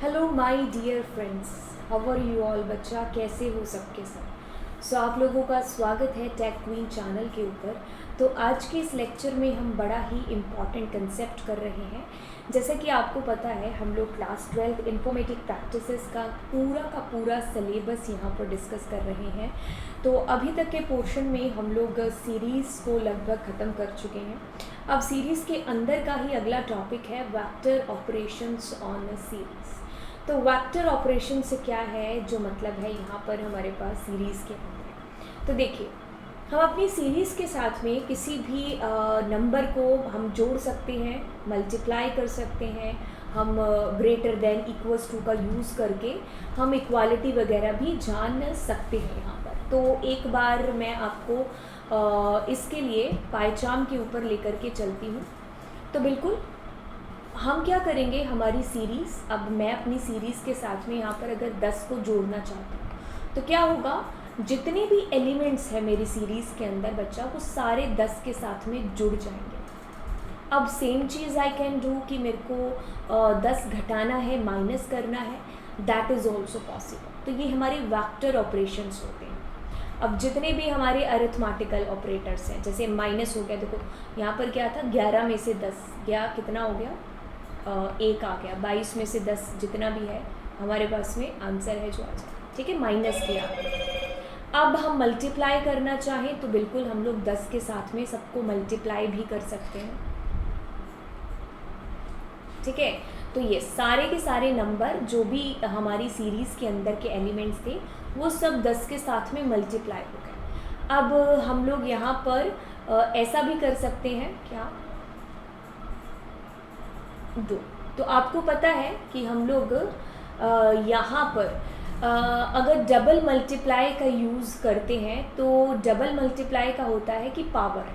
Hello my dear friends, how are you all. बच्चा कैसे हो सबके सब। सो आप लोगों का स्वागत है टेक क्वीन चैनल के ऊपर। तो आज के इस लेक्चर में हम बड़ा ही इम्पॉर्टेंट कंसेप्ट कर रहे हैं। जैसे कि आपको पता है हम लोग क्लास 12 इन्फॉर्मेटिक प्रैक्टिसेस का पूरा सिलेबस यहाँ पर डिस्कस कर रहे हैं। तो अभी तक के पोर्शन में हम लोग सीरीज़ को लगभग ख़त्म कर चुके हैं। अब सीरीज़ के अंदर का ही अगला टॉपिक है vector operations on a series. तो वेक्टर ऑपरेशन से क्या है, जो मतलब है यहाँ पर हमारे पास सीरीज़ के अंदर। तो देखिए, हम अपनी सीरीज़ के साथ में किसी भी नंबर को हम जोड़ सकते हैं, मल्टीप्लाई कर सकते हैं, हम ग्रेटर देन इक्वल्स टू का यूज़ करके हम इक्वालिटी वगैरह भी जान सकते हैं यहाँ पर। तो एक बार मैं आपको इसके लिए पायचाम के ऊपर लेकर के चलती हूँ। तो बिल्कुल हम क्या करेंगे, हमारी सीरीज़, अब मैं अपनी सीरीज़ के साथ में यहाँ पर अगर 10 को जोड़ना चाहती हूँ तो क्या होगा, जितने भी एलिमेंट्स हैं मेरी सीरीज़ के अंदर बच्चा, वो सारे 10 के साथ में जुड़ जाएंगे। अब same cheese I can do कि मेरे को 10 घटाना है, माइनस करना है, दैट इज़ ऑल्सो पॉसिबल। तो ये हमारे वेक्टर ऑपरेशंस होते हैं। अब जितने भी हमारे अरिथमेटिकल ऑपरेटर्स हैं, जैसे माइनस हो गया, देखो यहाँ पर क्या था, 11 में से 10 गया, कितना हो गया, 1 आ गया। 22 में से 10 जितना भी है हमारे पास में आंसर है जो आ जाए, ठीक है, माइनस किया। अब हम मल्टीप्लाई करना चाहें तो बिल्कुल हम लोग 10 के साथ में सबको मल्टीप्लाई भी कर सकते हैं, ठीक है। तो ये सारे के सारे नंबर जो भी हमारी सीरीज़ के अंदर के एलिमेंट्स थे वो सब 10 के साथ में मल्टीप्लाई हो गए। अब हम लोग यहाँ पर ऐसा भी कर सकते हैं, क्या, 2। तो आपको पता है कि हम लोग यहाँ पर अगर डबल मल्टीप्लाई का यूज़ करते हैं तो डबल मल्टीप्लाई का होता है कि पावर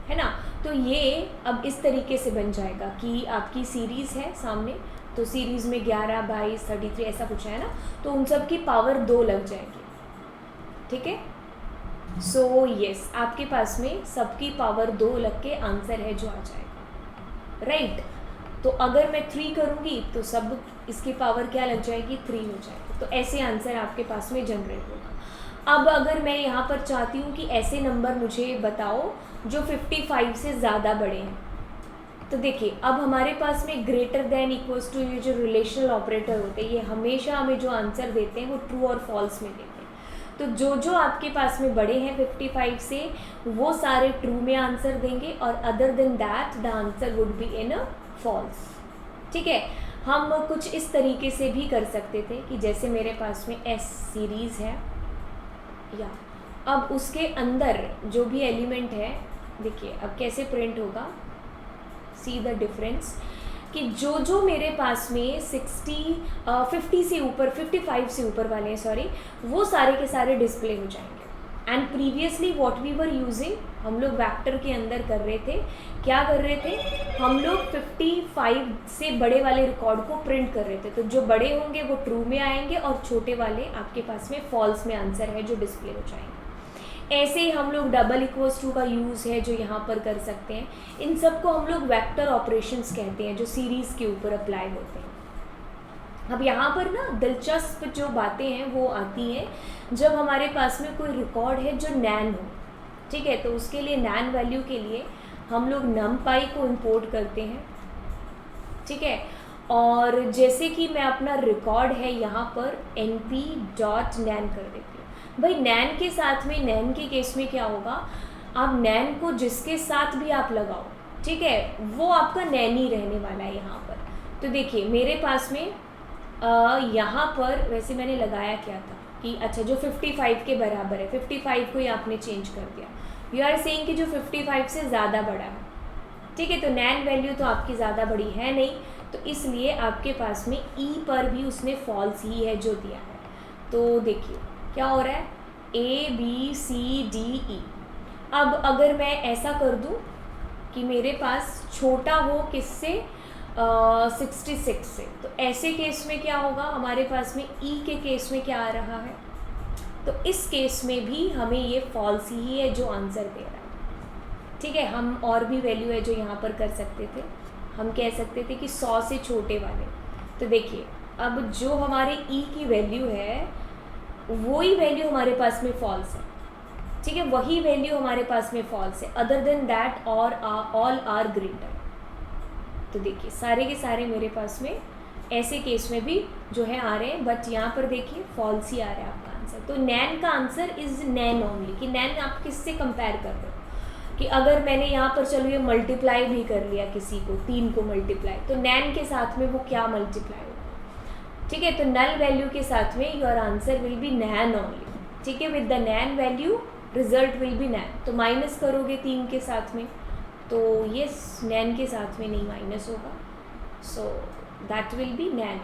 है ना। तो ये अब इस तरीके से बन जाएगा कि आपकी सीरीज़ है सामने, तो सीरीज़ में 11, 22, 33 ऐसा कुछ है ना, तो उन सब की पावर 2 लग जाएगी, ठीक है। सो यस, आपके पास में सबकी पावर 2 लग के आंसर है जो आ जाएगा, राइट। तो अगर मैं 3 करूँगी तो सब इसकी पावर क्या लग जाएगी, 3 हो जाएगी। तो ऐसे आंसर आपके पास में जनरेट होगा। अब अगर मैं यहाँ पर चाहती हूँ कि ऐसे नंबर मुझे बताओ जो 55 से ज़्यादा बड़े हैं, तो देखिए अब हमारे पास में ग्रेटर देन इक्वल्स टू, ये जो रिलेशनल ऑपरेटर होते हैं ये हमेशा हमें जो आंसर देते हैं वो ट्रू और फॉल्स में देते हैं। तो जो जो आपके पास में बड़े हैं 55 से वो सारे ट्रू में आंसर देंगे, और other than that the answer would be in a false, ठीक है। हम कुछ इस तरीके से भी कर सकते थे कि जैसे मेरे पास में एस सीरीज़ है, या अब उसके अंदर जो भी एलिमेंट है, देखिए अब कैसे प्रिंट होगा, सी द डिफरेंस, कि जो जो मेरे पास में 50 से ऊपर, 55 से ऊपर वाले हैं, सॉरी, वो सारे के सारे डिस्प्ले हो जाएंगे। And previously what we were using, हम लोग वेक्टर के अंदर कर रहे थे, क्या कर रहे थे, हम लोग 55 से बड़े वाले रिकॉर्ड को प्रिंट कर रहे थे। तो जो बड़े होंगे वो ट्रू में आएंगे और छोटे वाले आपके पास में फॉल्स में आंसर है जो डिस्प्ले हो जाएंगे। ऐसे ही हम लोग डबल इक्वल्स टू का यूज़ है जो यहाँ पर कर सकते हैं। इन सब को हम लोग वेक्टर ऑपरेशंस कहते हैं जो सीरीज़ के ऊपर अप्लाई होते हैं। अब यहाँ पर ना दिलचस्प जो बातें हैं वो आती हैं जब हमारे पास में कोई रिकॉर्ड है जो नैन हो, ठीक है। तो उसके लिए नैन वैल्यू के लिए हम लोग numpy को इंपोर्ट करते हैं, ठीक है। और जैसे कि मैं अपना रिकॉर्ड है यहाँ पर np.nan कर देती हूँ। भाई नैन के साथ में, नैन के केस में क्या होगा, आप नैन को जिसके साथ भी आप लगाओ, ठीक है, वो आपका नैन ही रहने वाला है यहाँ पर। तो देखिए मेरे पास में यहाँ पर वैसे मैंने लगाया क्या था कि अच्छा जो 55 के बराबर है, 55 को ही आपने चेंज कर दिया। यू आर सेइंग कि जो 55 से ज़्यादा बड़ा है, ठीक है। तो नैन वैल्यू तो आपकी ज़्यादा बड़ी है नहीं, तो इसलिए आपके पास में ई पर भी उसने फॉल्स ही है जो दिया है। तो देखिए क्या हो रहा है, A B C D E. अब अगर मैं ऐसा कर दूं कि मेरे पास छोटा हो किससे, 66 से, तो ऐसे केस में क्या होगा, हमारे पास में ई के केस में क्या आ रहा है, तो इस केस में भी हमें ये फॉल्स ही है जो आंसर दे रहा है, ठीक है। हम और भी वैल्यू है जो यहाँ पर कर सकते थे, हम कह सकते थे कि 100 से छोटे वाले। तो देखिए अब जो हमारे ई की वैल्यू है वही वैल्यू हमारे पास में फॉल्स है, ठीक है, वही वैल्यू हमारे पास में फॉल्स है, अदर देन दैट और ऑल आर ग्रेटर। तो देखिए सारे के सारे मेरे पास में ऐसे केस में भी जो है आ रहे हैं, बट यहाँ पर देखिए फॉल्स ही आ रहा है आपका आंसर। तो नैन का आंसर इज नैन ओनली, कि नैन आप किससे कंपेयर कर रहे हो, कि अगर मैंने यहाँ पर चलो ये मल्टीप्लाई भी कर लिया किसी को, 3 को मल्टीप्लाई, तो नैन के साथ में वो क्या मल्टीप्लाई होगा, ठीक है। तो नल वैल्यू के साथ में your answer will be NaN only, ठीक है, with the NaN value result will be NaN. तो माइनस करोगे 3 के साथ में, तो ये नैन के साथ में नहीं माइनस होगा, सो दैट विल बी नैन,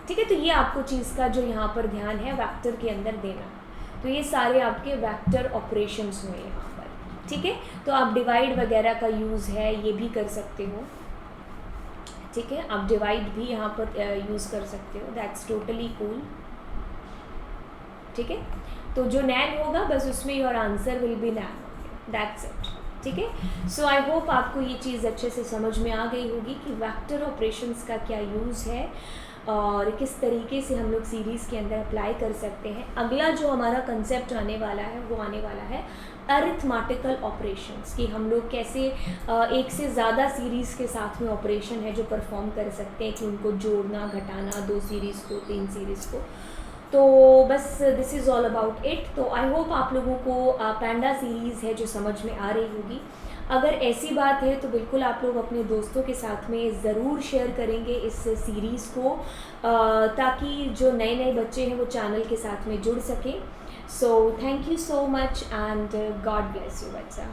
ठीक है। तो ये आपको चीज़ का जो यहाँ पर ध्यान है वेक्टर के अंदर देना। तो ये सारे आपके वेक्टर ऑपरेशंस हुए यहाँ पर, ठीक है। तो आप डिवाइड वगैरह का यूज़ है ये भी कर सकते हो, ठीक है, आप डिवाइड भी यहाँ पर यूज़ कर सकते हो, दैट्स टोटली कूल, ठीक है। तो जो नैन होगा बस उसमें your answer will be NaN, that's it, ठीक है। सो आई होप आपको ये चीज़ अच्छे से समझ में आ गई होगी कि वेक्टर ऑपरेशंस का क्या यूज़ है और किस तरीके से हम लोग सीरीज़ के अंदर अप्लाई कर सकते हैं। अगला जो हमारा कंसेप्ट आने वाला है वो आने वाला है अरिथमेटिकल ऑपरेशंस, कि हम लोग कैसे एक से ज़्यादा सीरीज़ के साथ में ऑपरेशन है जो परफॉर्म कर सकते हैं, कि उनको जोड़ना, घटाना, 2 सीरीज़ को, 3 सीरीज़ को। तो बस this is all about it. तो आई होप आप लोगों को पैंडा सीरीज़ है जो समझ में आ रही होगी। अगर ऐसी बात है तो बिल्कुल आप लोग अपने दोस्तों के साथ में ज़रूर शेयर करेंगे इस सीरीज़ को, ताकि जो नए नए बच्चे हैं वो चैनल के साथ में जुड़ सकें। So thank you so much and God bless you बच्चा।